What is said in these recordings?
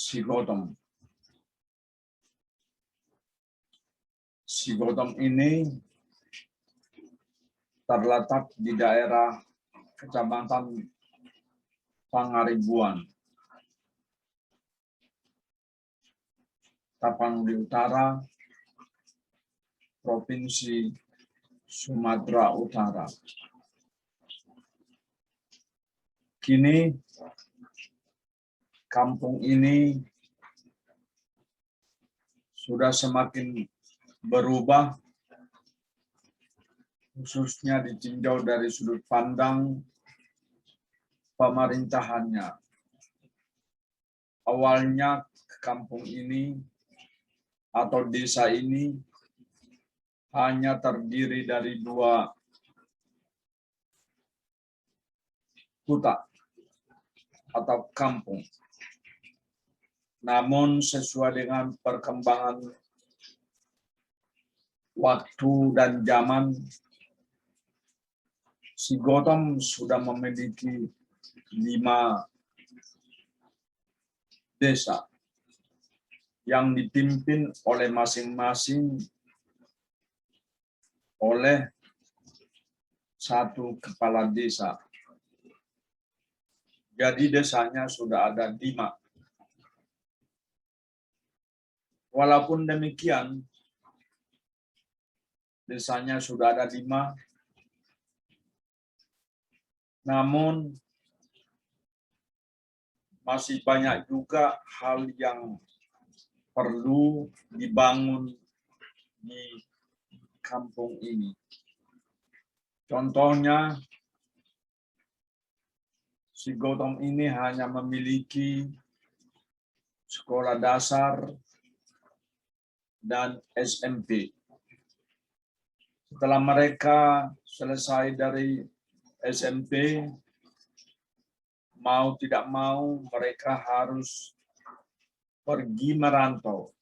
Si Gautam. Si Gautam ini terletak di daerah Kecamatan Pangaribuan, Tapanuli Utara, Provinsi Sumatera Utara. Kini kampung ini sudah semakin berubah, khususnya ditinjau dari sudut pandang pemerintahannya. Awalnya kampung ini atau desa ini hanya terdiri dari 2 kuta atau kampung. Namun sesuai dengan perkembangan waktu dan zaman, si Gautam sudah memiliki 5 desa yang dipimpin oleh masing-masing oleh 1 kepala desa. Jadi desanya sudah ada 5. Walaupun demikian, desanya sudah ada 5, namun masih banyak juga hal yang perlu dibangun di kampung ini. Contohnya, si Gautam ini hanya memiliki sekolah dasar dan SMP. Setelah mereka selesai dari SMP, mau tidak mau mereka harus pergi merantau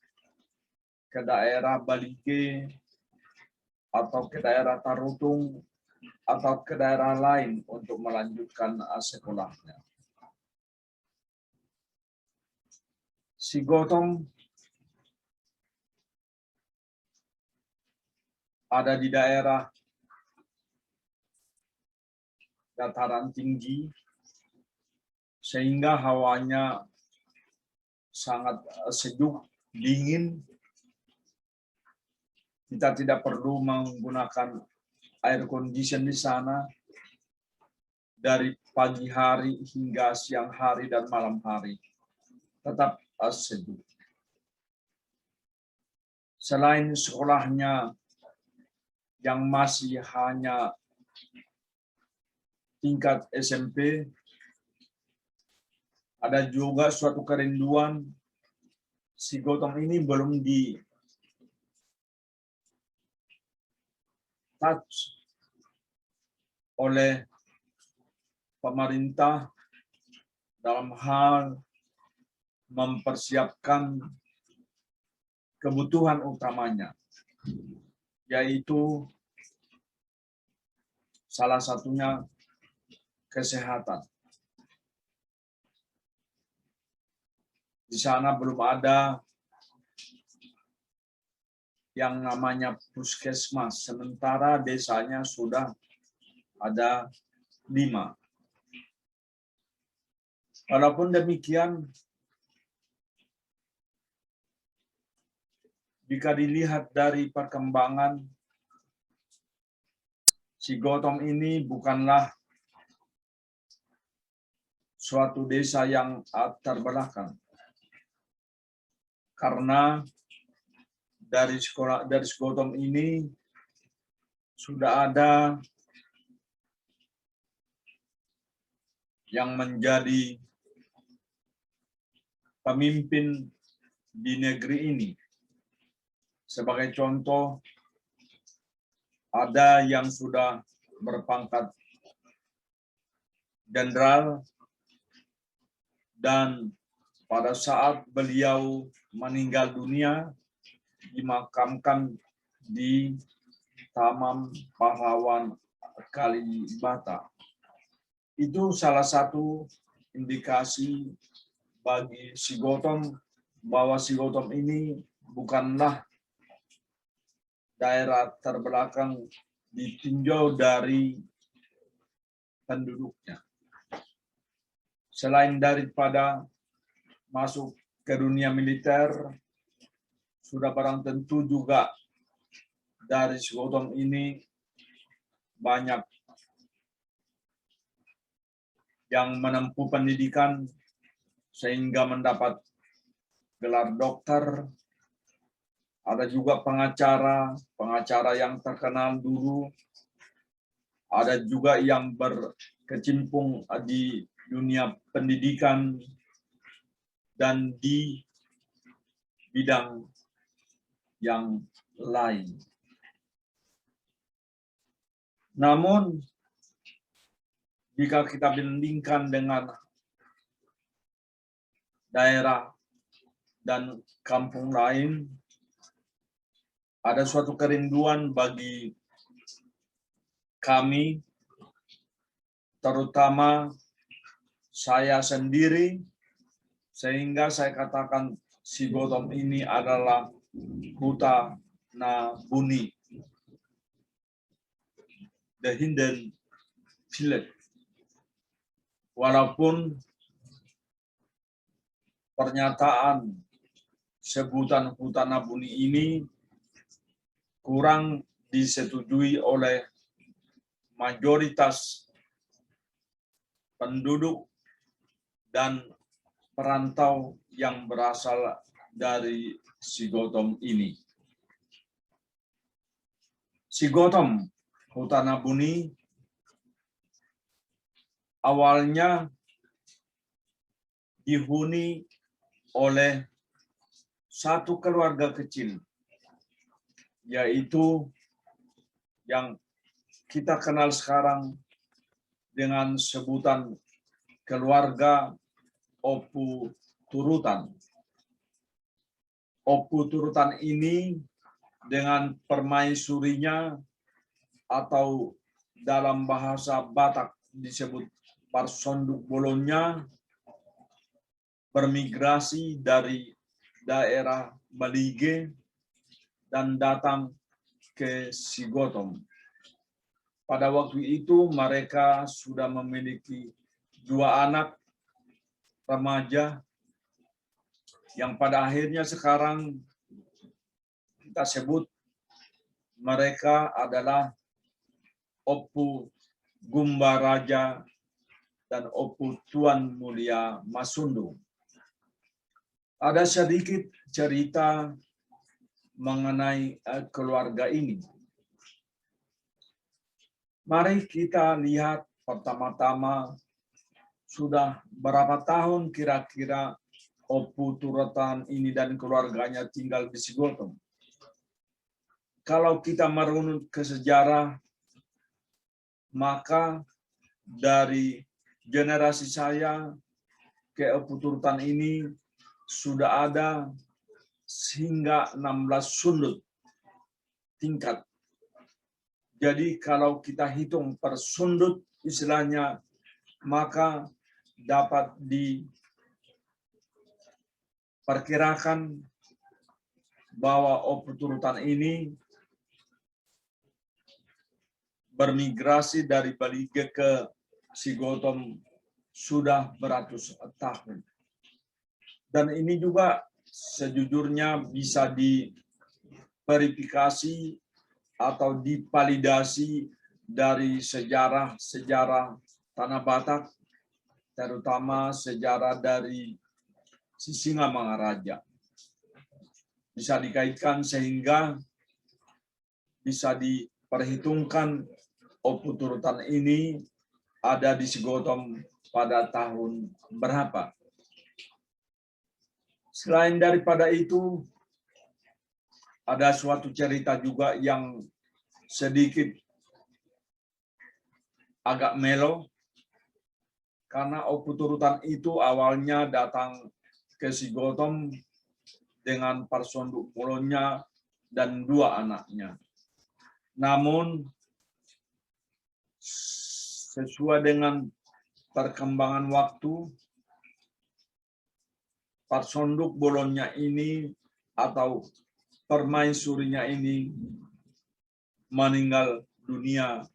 ke daerah Balige atau ke daerah Tarutung atau ke daerah lain untuk melanjutkan sekolahnya. Si Gautam ada di daerah dataran tinggi, sehingga hawanya sangat sejuk, dingin. Kita tidak perlu menggunakan air condition di sana dari pagi hari hingga siang hari dan malam hari. Tetap sejuk. Selain sekolahnya yang masih hanya tingkat SMP, ada juga suatu kerinduan. Si Gautam ini belum touch oleh pemerintah dalam hal mempersiapkan kebutuhan utamanya, yaitu salah satunya kesehatan. Di sana belum ada yang namanya puskesmas, sementara desanya sudah ada 5. Walaupun demikian, jika dilihat dari perkembangan, si Gautam ini bukanlah suatu desa yang terbelakang. Karena dari Gautam ini sudah ada yang menjadi pemimpin di negeri ini. Sebagai contoh, ada yang sudah berpangkat jenderal, dan pada saat beliau meninggal dunia, dimakamkan di Taman Pahlawan Kalibata. Itu salah satu indikasi bagi si Gautam bahwa si Gautam ini bukanlah daerah terbelakang ditinjau dari penduduknya. Selain daripada masuk ke dunia militer, sudah barang tentu juga dari si Gautam ini banyak yang menempuh pendidikan sehingga mendapat gelar dokter. Ada juga pengacara yang terkenal dulu. Ada juga yang berkecimpung di dunia pendidikan dan di bidang yang lain. Namun, jika kita bandingkan dengan daerah dan kampung lain, ada suatu kerinduan bagi kami, terutama saya sendiri, sehingga saya katakan si Gautam ini adalah Hutana Buni, the hidden village. Walaupun pernyataan sebutan Hutana Buni ini kurang disetujui oleh mayoritas penduduk dan perantau yang berasal dari si Gautam ini. Si Gautam Hutana Buni awalnya dihuni oleh satu keluarga kecil, yaitu yang kita kenal sekarang dengan sebutan keluarga Opu Turutan. Opu Turutan ini dengan permaisurinya atau dalam bahasa Batak disebut Parsonduk Bolonya bermigrasi dari daerah Balige dan datang ke si Gautam. Pada waktu itu mereka sudah memiliki 2 anak remaja yang pada akhirnya sekarang kita sebut mereka adalah Opu Gumbaraja dan Opu Tuan Mulia Masundu. Ada sedikit cerita mengenai keluarga ini. Mari kita lihat pertama-tama sudah berapa tahun kira-kira Opu Turutan ini dan keluarganya tinggal di si Gautam. Kalau kita merunut ke sejarah, maka dari generasi saya ke Opu Turutan ini sudah ada hingga 16 sundut tingkat. Jadi kalau kita hitung per sundut istilahnya, maka dapat diperkirakan bahwa Opu Turutan ini bermigrasi dari Balige ke si Gautam sudah beratus tahun. Dan ini juga sejujurnya bisa diverifikasi atau dipalidasi dari sejarah Tanah Batak, terutama sejarah dari Sisingamangaraja. Bisa dikaitkan sehingga bisa diperhitungkan Opu Turutan ini ada di si Gautam pada tahun berapa. Selain daripada itu, ada suatu cerita juga yang sedikit agak melo, karena Opu Turutan itu awalnya datang ke si Gautam dengan Parsonduk Bolonya dan 2 anaknya. Namun, sesuai dengan perkembangan waktu, personduk bolonnya ini atau permaisurinya ini meninggal dunia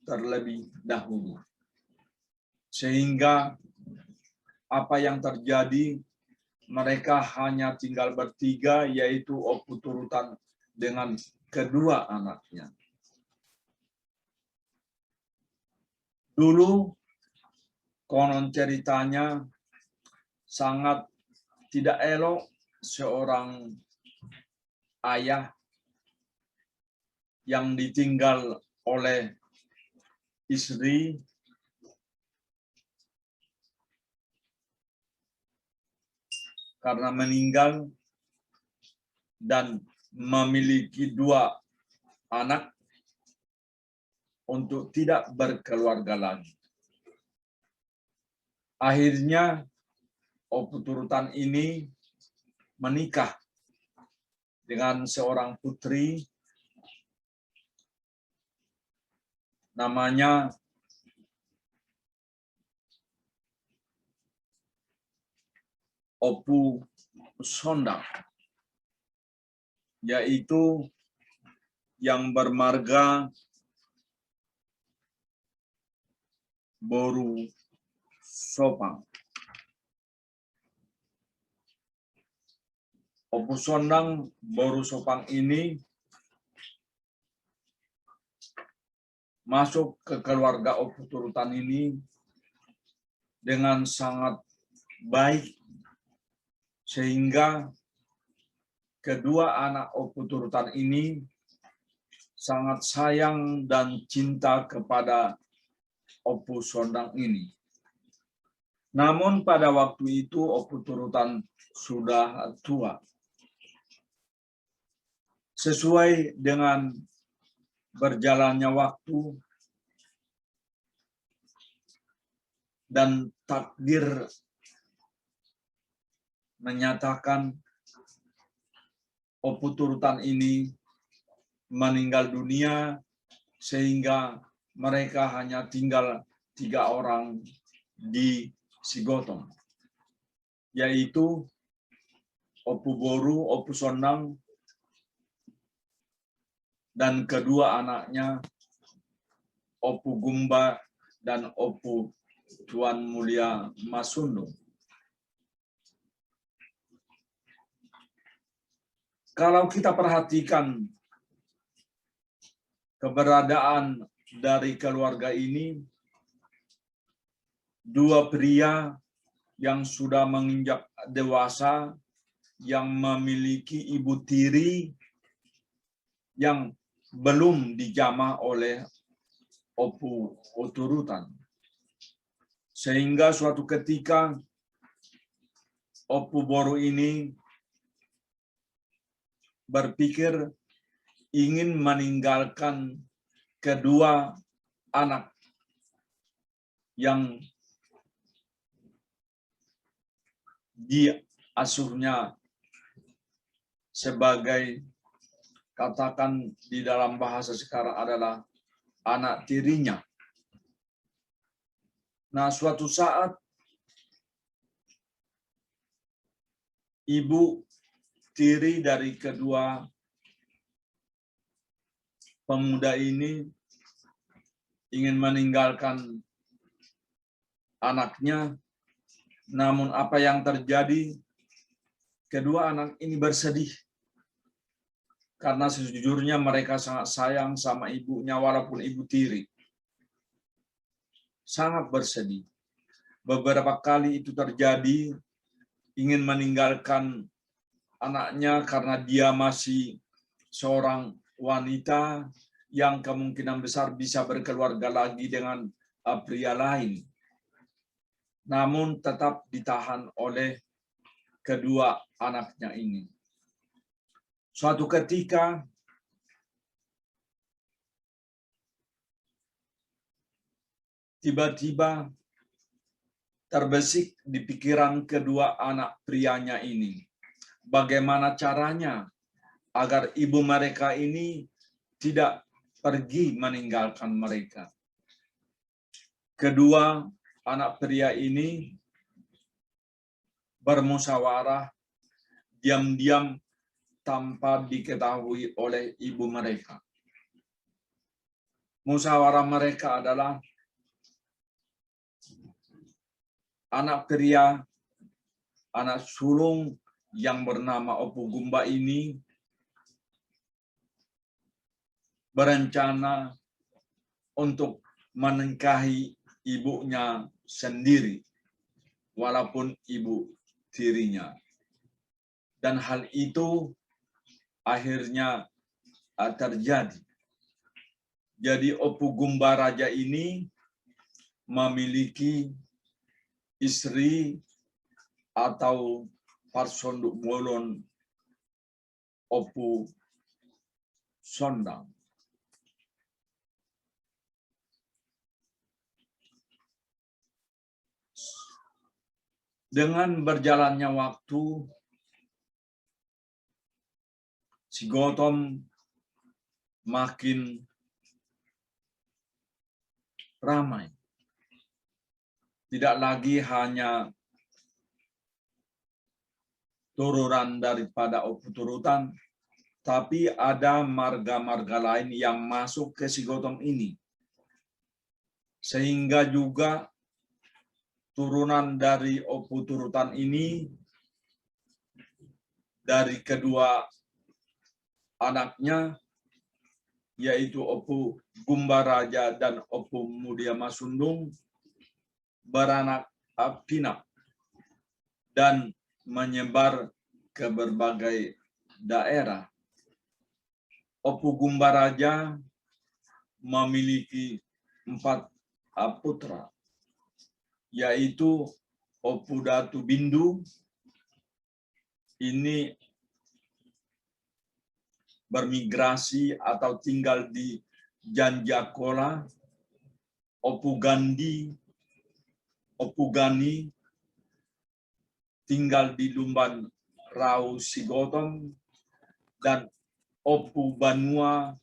terlebih dahulu. Sehingga apa yang terjadi, mereka hanya tinggal bertiga, yaitu Opu Turutan dengan kedua anaknya. Dulu konon ceritanya sangat tidak elok seorang ayah yang ditinggal oleh istri karena meninggal dan memiliki dua anak untuk tidak berkeluarga lagi. Akhirnya Opu Turutan ini menikah dengan seorang putri namanya Opu Sondang, yaitu yang bermarga Boru Sopang. Opu Sondang Boru Sopang ini masuk ke keluarga Opu Turutan ini dengan sangat baik, sehingga kedua anak Opu Turutan ini sangat sayang dan cinta kepada Opu Sondang ini. Namun pada waktu itu Opu Turutan sudah tua. Sesuai dengan berjalannya waktu dan takdir menyatakan Opu Turutan ini meninggal dunia, sehingga mereka hanya tinggal 3 orang di Sigotong, yaitu Opu Boru, Opu Sondang, dan kedua anaknya Opu Gumba dan Opu Tuan Mulia Masundung. Kalau kita perhatikan keberadaan dari keluarga ini, dua pria yang sudah menginjak dewasa, yang memiliki ibu tiri yang belum dijamah oleh Opu Turutan. Sehingga suatu ketika Opu Boru ini berpikir ingin meninggalkan kedua anak yang diasuhnya sebagai, katakan di dalam bahasa sekarang, adalah anak tirinya. Nah, suatu saat ibu tiri dari kedua pemuda ini ingin meninggalkan anaknya, namun apa yang terjadi, kedua anak ini bersedih karena sejujurnya mereka sangat sayang sama ibunya, walaupun ibu tiri. Sangat bersedih. Beberapa kali itu terjadi, ingin meninggalkan anaknya karena dia masih seorang wanita yang kemungkinan besar bisa berkeluarga lagi dengan pria lain. Namun tetap ditahan oleh kedua anaknya ini. Suatu ketika tiba-tiba terbesik di pikiran kedua anak prianya ini, bagaimana caranya agar ibu mereka ini tidak pergi meninggalkan mereka. Kedua anak pria ini bermusyawarah diam-diam tanpa diketahui oleh ibu mereka. Musyawarah mereka adalah anak pria, anak sulung yang bernama Opu Gumba ini berencana untuk menikahi ibunya sendiri, walaupun ibu tirinya. Dan hal itu akhirnya terjadi. Jadi Opu Gumba Raja ini memiliki istri atau parsonduk bolon Opu Sondang. Dengan berjalannya waktu, si Gotom makin ramai. Tidak lagi hanya turunan daripada Opu Turutan, tapi ada marga-marga lain yang masuk ke si Gotom ini. Sehingga juga turunan dari Opu Turutan ini, dari kedua anaknya, yaitu Opu Gumba Raja dan Opu Mudia Masundung, beranak pinak dan menyebar ke berbagai daerah. Opu Gumba Raja memiliki 4 putra, yaitu Opu Datu Bindu, ini bermigrasi atau tinggal di Janjakola. Opu Gandi, Opu Gani tinggal di Lumban Rau Sigotom, dan Opu Banua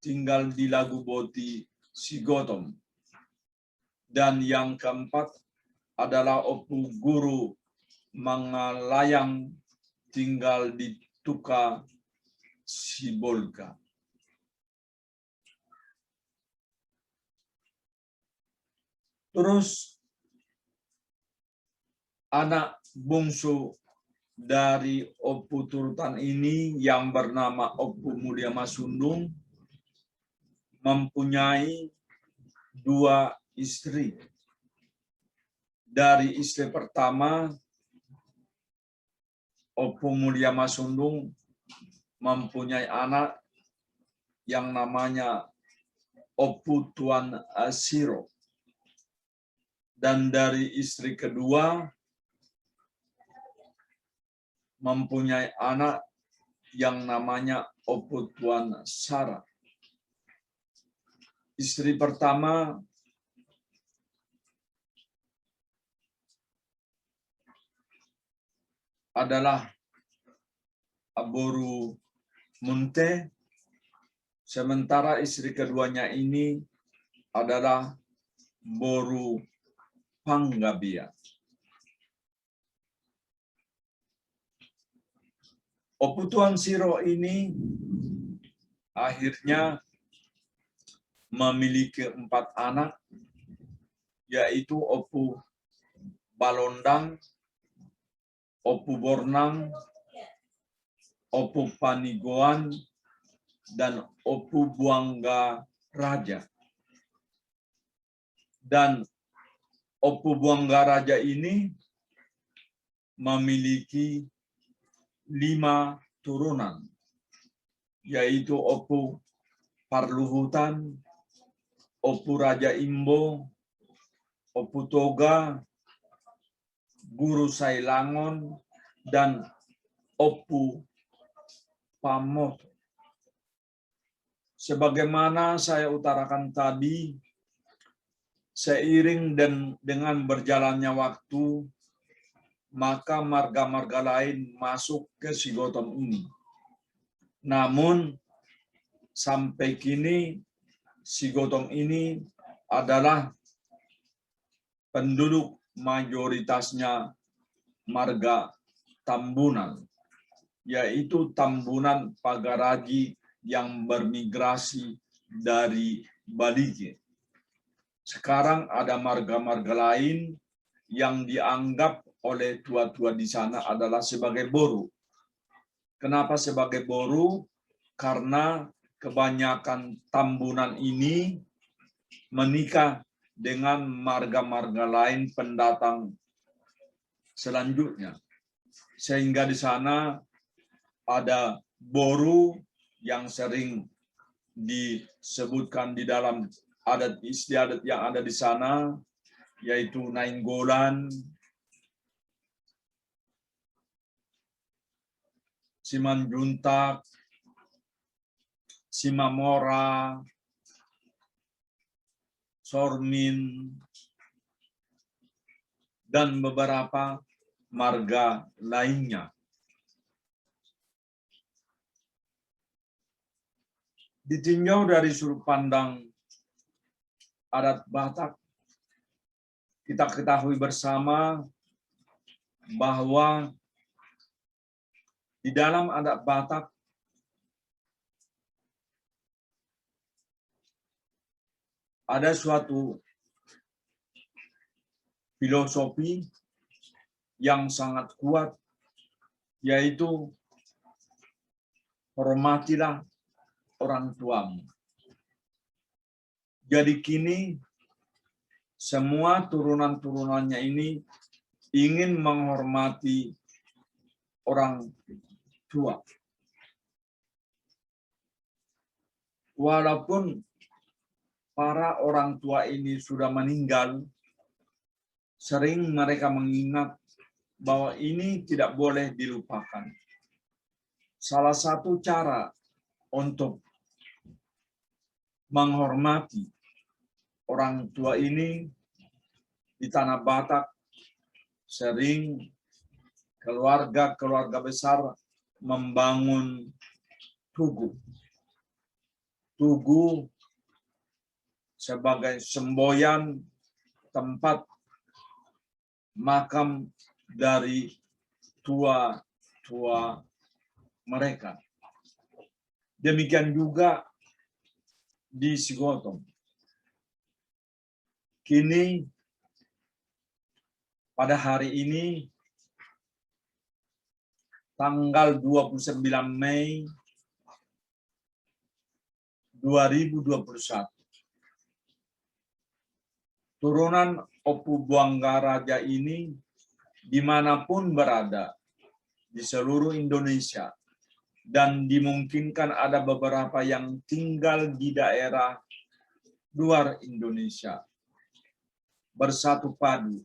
tinggal di Lagu Boti Sigotom. Dan yang keempat adalah Opu Guru Mangalayang tinggal di Tuka Sibolga. Terus anak bungsu dari Opu Turutan ini yang bernama Opu Mudia Masundung mempunyai 2 istri. Dari istri pertama, Opu Mudia Masundung mempunyai anak yang namanya Opu Tuan Siro. Dan dari istri kedua mempunyai anak yang namanya Opu Tuan Sara. Istri pertama adalah Boru Munte, sementara istri keduanya ini adalah Boru Panggabia. Opu Tuan Siro ini akhirnya memiliki 4 anak, yaitu Opu Balondang, Opu Bornang, Opu Panigoan, dan Opu Buangga Raja. Dan Opu Buangga Raja ini memiliki 5 turunan, yaitu Opu Parluhutan, Opu Raja Imbo, Opu Toga, Guru Sailangon, dan Opu Pamoto. Sebagaimana saya utarakan tadi, seiring dengan berjalannya waktu, maka marga-marga lain masuk ke si Gotom ini. Namun sampai kini si Gotom ini adalah penduduk mayoritasnya marga Tambunan, yaitu Tambunan Pagaraji yang bermigrasi dari Balije. Sekarang ada marga-marga lain yang dianggap oleh tua-tua di sana adalah sebagai boru. Kenapa sebagai boru? Karena kebanyakan Tambunan ini menikah dengan marga-marga lain pendatang selanjutnya. Sehingga di sana ada boru yang sering disebutkan di dalam adat istiadat yang ada di sana, yaitu Nainggolan, Simanjuntak, Simamora, Sormin, dan beberapa marga lainnya. Ditinjau dari sudut pandang adat Batak, kita ketahui bersama bahwa di dalam adat Batak ada suatu filosofi yang sangat kuat, yaitu hormatilah orang tuamu. Jadi kini semua turunan-turunannya ini ingin menghormati orang tua. Walaupun para orang tua ini sudah meninggal, sering mereka mengingat bahwa ini tidak boleh dilupakan. Salah satu cara untuk menghormati orang tua ini di tanah Batak, sering keluarga-keluarga besar membangun tugu. Tugu sebagai semboyan tempat makam dari tua-tua mereka. Demikian juga di Sigotong. Kini pada hari ini tanggal 29 Mei 2021. Turunan Opu Buanggaraja ini dimanapun berada di seluruh Indonesia, dan dimungkinkan ada beberapa yang tinggal di daerah luar Indonesia, bersatu padu,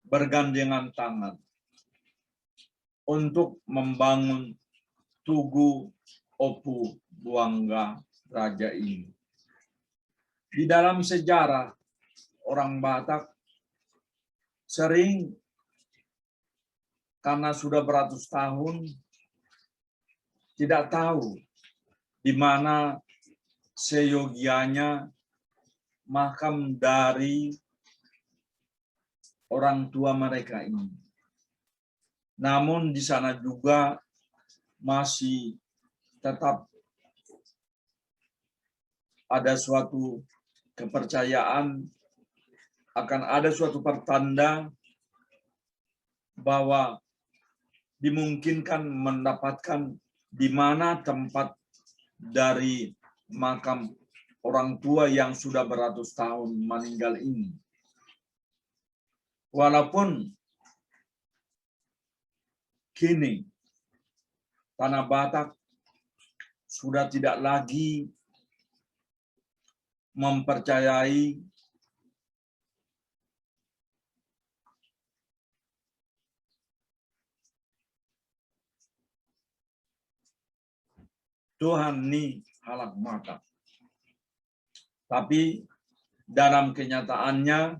bergandengan tangan untuk membangun Tugu Opu Buanggaraja ini. Di dalam sejarah, orang Batak sering, karena sudah beratus tahun, tidak tahu di mana seyogianya makam dari orang tua mereka ini. Namun di sana juga masih tetap ada suatu kepercayaan, akan ada suatu pertanda bahwa dimungkinkan mendapatkan di mana tempat dari makam orang tua yang sudah beratus tahun meninggal ini. Walaupun kini tanah Batak sudah tidak lagi mempercayai Tuhan ni halak mata. Tapi dalam kenyataannya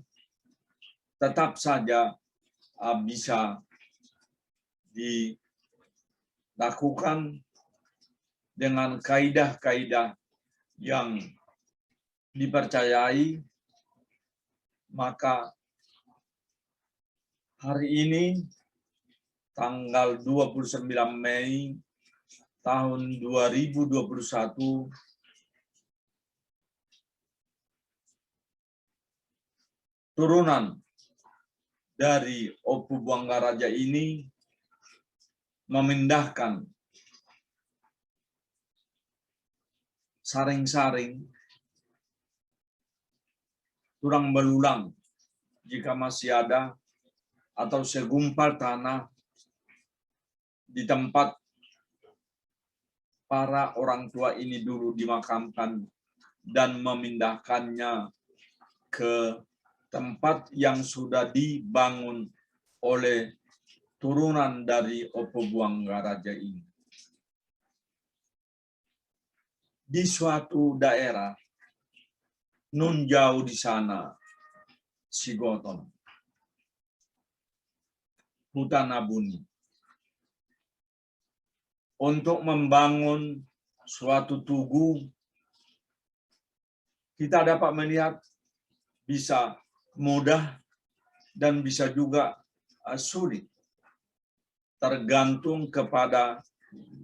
tetap saja bisa dilakukan dengan kaidah-kaidah yang dipercayai, maka Hari ini tanggal 29 Mei tahun 2021, turunan dari Opu Buanggaraja ini memindahkan saring-saring tulang belulang jika masih ada, atau segumpal tanah di tempat para orang tua ini dulu dimakamkan dan memindahkannya ke tempat yang sudah dibangun oleh turunan dari Opu Buanggaraja ini. Di suatu daerah nun jauh di sana, Sigoton, hutan abuni, untuk membangun suatu tugu, kita dapat melihat bisa mudah dan bisa juga sulit, tergantung kepada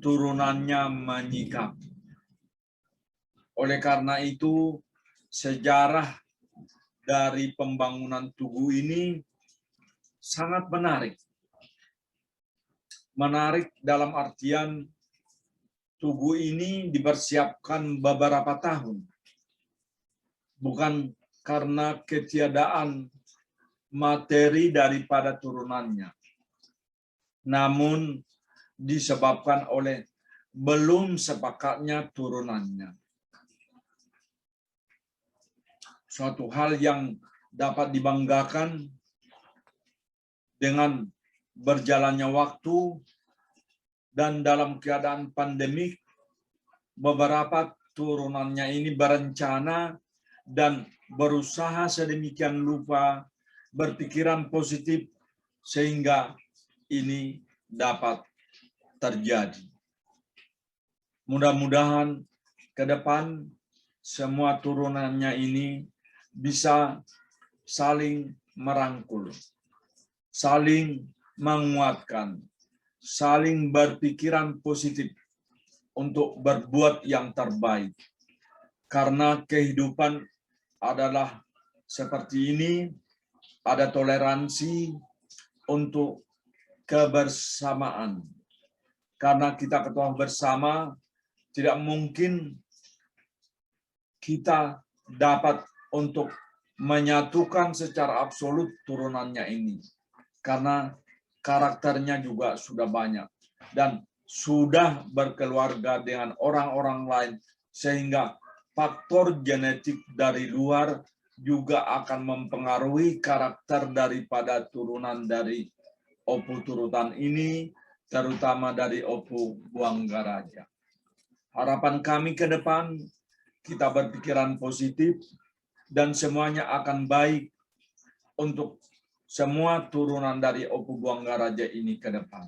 turunannya menyikapi. Oleh karena itu, sejarah dari pembangunan tugu ini sangat menarik. Menarik dalam artian tugu ini dipersiapkan beberapa tahun. Bukan karena ketiadaan materi daripada turunannya, namun disebabkan oleh belum sepakatnya turunannya. Suatu hal yang dapat dibanggakan dengan berjalannya waktu dan dalam keadaan pandemik, beberapa turunannya ini berencana dan berusaha sedemikian rupa berpikiran positif sehingga ini dapat terjadi. Mudah-mudahan ke depan semua turunannya ini bisa saling merangkul, saling menguatkan, saling berpikiran positif untuk berbuat yang terbaik. Karena kehidupan adalah seperti ini, ada toleransi untuk kebersamaan. Karena kita ketahui bersama, tidak mungkin kita dapat untuk menyatukan secara absolut turunannya ini. Karena karakternya juga sudah banyak. Dan sudah berkeluarga dengan orang-orang lain. Sehingga faktor genetik dari luar juga akan mempengaruhi karakter daripada turunan dari Opu turutan ini, terutama dari Opu Buanggaraja. Harapan kami ke depan, kita berpikiran positif, dan semuanya akan baik untuk semua turunan dari Opu Buanggaraja ini ke depan.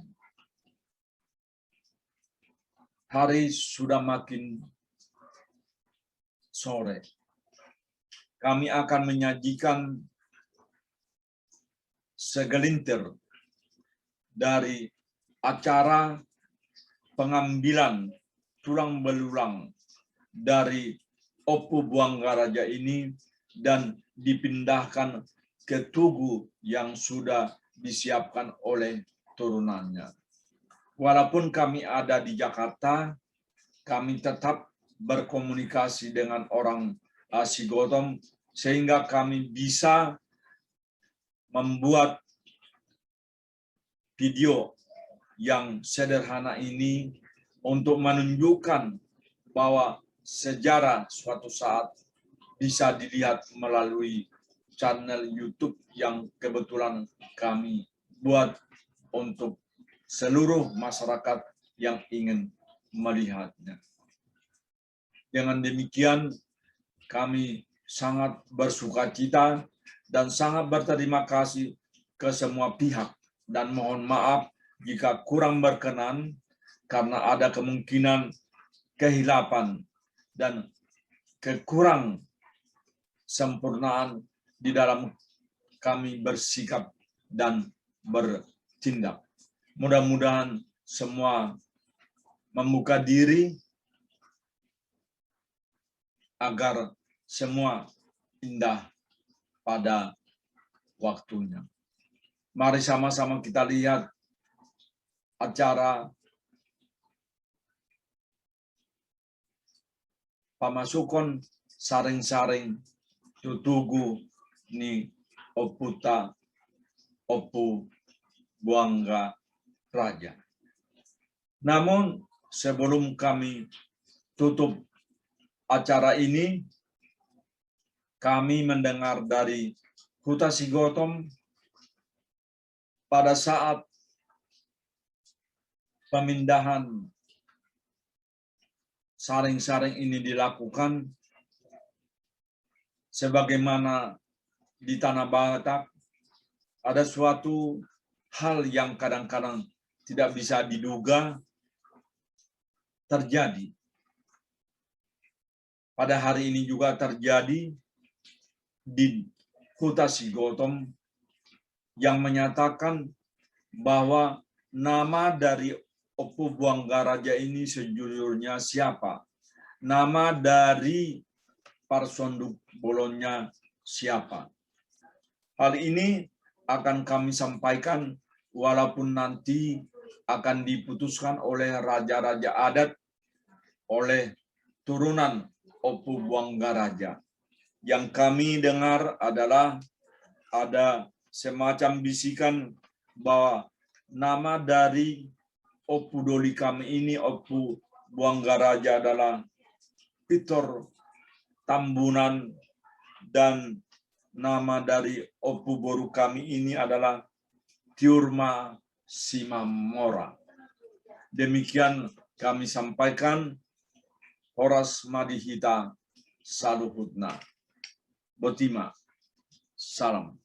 Hari sudah makin sore. Kami akan menyajikan segelintir dari acara pengambilan tulang belulang dari Opu Buanggaraja ini dan dipindahkan ke tugu yang sudah disiapkan oleh turunannya. Walaupun kami ada di Jakarta, kami tetap berkomunikasi dengan orang Sigoton sehingga kami bisa membuat video yang sederhana ini untuk menunjukkan bahwa sejarah suatu saat bisa dilihat melalui channel YouTube yang kebetulan kami buat untuk seluruh masyarakat yang ingin melihatnya. Dengan demikian, kami sangat bersukacita dan sangat berterima kasih ke semua pihak, dan mohon maaf jika kurang berkenan karena ada kemungkinan kehilapan dan kekurang sempurnaan di dalam kami bersikap dan bertindak. Mudah-mudahan semua membuka diri agar semua indah pada waktunya. Mari sama-sama kita lihat acara pamasukon saring-saring tutugu ni oputa opu buangga raja. Namun sebelum kami tutup acara ini, kami mendengar dari Huta Sigotong pada saat pemindahan saring-saring ini dilakukan, sebagaimana di Tanah Batak, ada suatu hal yang kadang-kadang tidak bisa diduga terjadi. Pada hari ini juga terjadi di Huta Sigotong yang menyatakan bahwa nama dari Opu Buangga Raja ini sejujurnya siapa? Nama dari Parsonduk Bolonnya siapa? Hal ini akan kami sampaikan walaupun nanti akan diputuskan oleh raja-raja adat, oleh turunan Opu Buangga Raja. Yang kami dengar adalah ada semacam bisikan bahwa nama dari Opu Doli kami ini, Opu Buangga Raja, adalah Pitor Tambunan, dan nama dari Opu Boru kami ini adalah Tiurma Simamora. Demikian kami sampaikan. Horas Madihita Saluhutna. Botima. Salam.